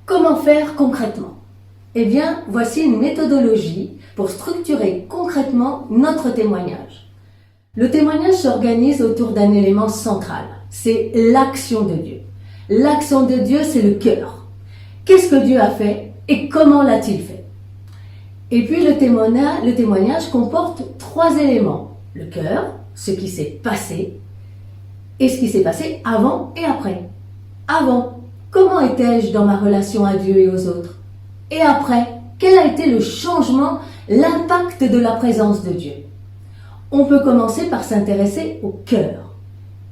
comment faire concrètement? Eh bien, voici une méthodologie pour structurer concrètement notre témoignage. Le témoignage s'organise autour d'un élément central, c'est l'action de Dieu. L'action de Dieu, c'est le cœur. Qu'est-ce que Dieu a fait et comment l'a-t-il fait? Et puis le témoignage comporte 3 éléments. Le cœur, ce qui s'est passé, et ce qui s'est passé avant et après. Avant, comment étais-je dans ma relation à Dieu et aux autres? Et après, quel a été le changement, l'impact de la présence de Dieu? On peut commencer par s'intéresser au cœur.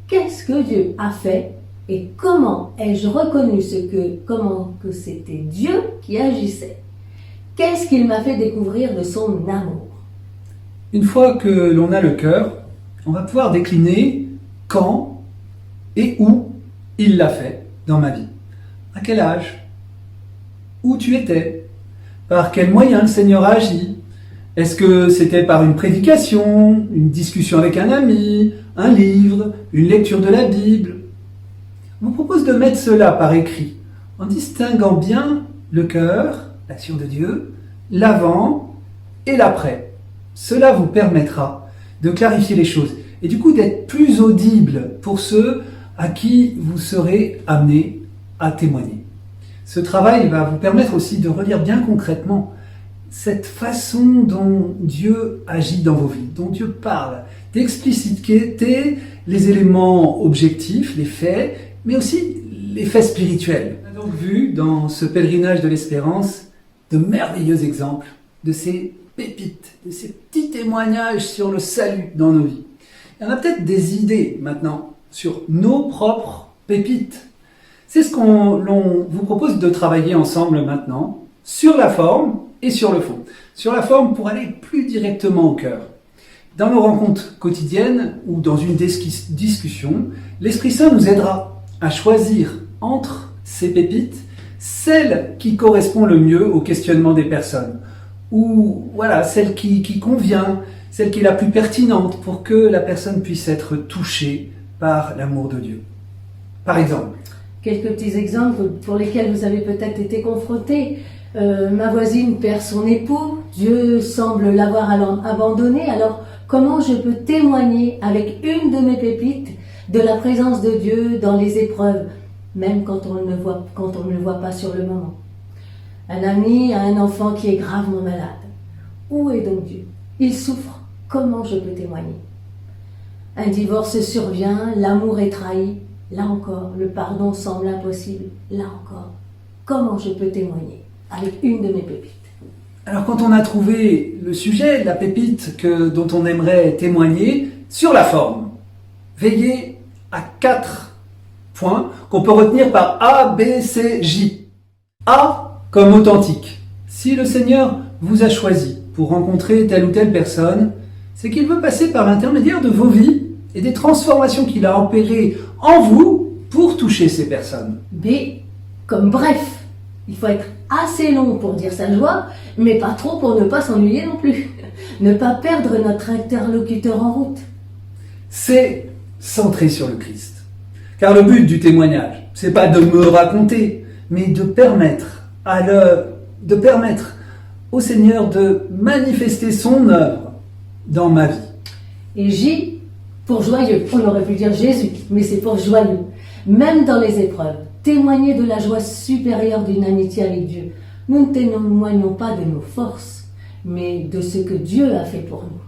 Qu'est-ce que Dieu a fait et comment ai-je reconnu que c'était Dieu qui agissait? Qu'est-ce qu'il m'a fait découvrir de son amour? Une fois que l'on a le cœur, on va pouvoir décliner quand et où il l'a fait dans ma vie. À quel âge? Où tu étais? Par quels moyens le Seigneur a agi? Est-ce que c'était par une prédication, une discussion avec un ami, un livre, une lecture de la Bible? Je vous propose de mettre cela par écrit, en distinguant bien le cœur, l'action de Dieu, l'avant et l'après. Cela vous permettra de clarifier les choses et du coup d'être plus audible pour ceux à qui vous serez amené à témoigner. Ce travail va vous permettre aussi de relire bien concrètement cette façon dont Dieu agit dans vos vies, dont Dieu parle, d'expliciter les éléments objectifs, les faits, mais aussi les faits spirituels. On a donc vu dans ce pèlerinage de l'espérance de merveilleux exemples de ces pépites, de ces petits témoignages sur le salut dans nos vies. Il y en a peut-être des idées maintenant sur nos propres pépites. C'est ce l'on vous propose de travailler ensemble maintenant, sur la forme et sur le fond. Sur la forme pour aller plus directement au cœur. Dans nos rencontres quotidiennes ou dans une discussion, l'Esprit Saint nous aidera à choisir entre ces pépites celle qui correspond le mieux au questionnement des personnes, ou voilà, celle qui convient, celle qui est la plus pertinente pour que la personne puisse être touchée par l'amour de Dieu. Par exemple. Quelques petits exemples pour lesquels vous avez peut-être été confrontés. Ma voisine perd son époux, Dieu semble l'avoir abandonné, alors comment je peux témoigner avec une de mes pépites de la présence de Dieu dans les épreuves, même quand on ne le voit pas sur le moment? Un ami a un enfant qui est gravement malade. Où est donc Dieu? Il souffre. Comment je peux témoigner? Un divorce survient, l'amour est trahi. Là encore, le pardon semble impossible. Là encore, comment je peux témoigner avec une de mes pépites? Alors quand on a trouvé le sujet, la pépite dont on aimerait témoigner, sur la forme, veillez à 4 points qu'on peut retenir par A, B, C, J. A comme authentique. Si le Seigneur vous a choisi pour rencontrer telle ou telle personne, c'est qu'il veut passer par l'intermédiaire de vos vies et des transformations qu'il a opérées en vous pour toucher ces personnes. B comme bref. Il faut être assez long pour dire sa joie, mais pas trop pour ne pas s'ennuyer non plus. Ne pas perdre notre interlocuteur en route. C'est centré sur le Christ. Car le but du témoignage, c'est pas de me raconter, mais de permettre au Seigneur de manifester son œuvre dans ma vie. Et J pour joyeux. On aurait pu dire Jésus, mais c'est pour joyeux. Même dans les épreuves, témoigner de la joie supérieure d'une amitié avec Dieu. Nous ne témoignons pas de nos forces, mais de ce que Dieu a fait pour nous.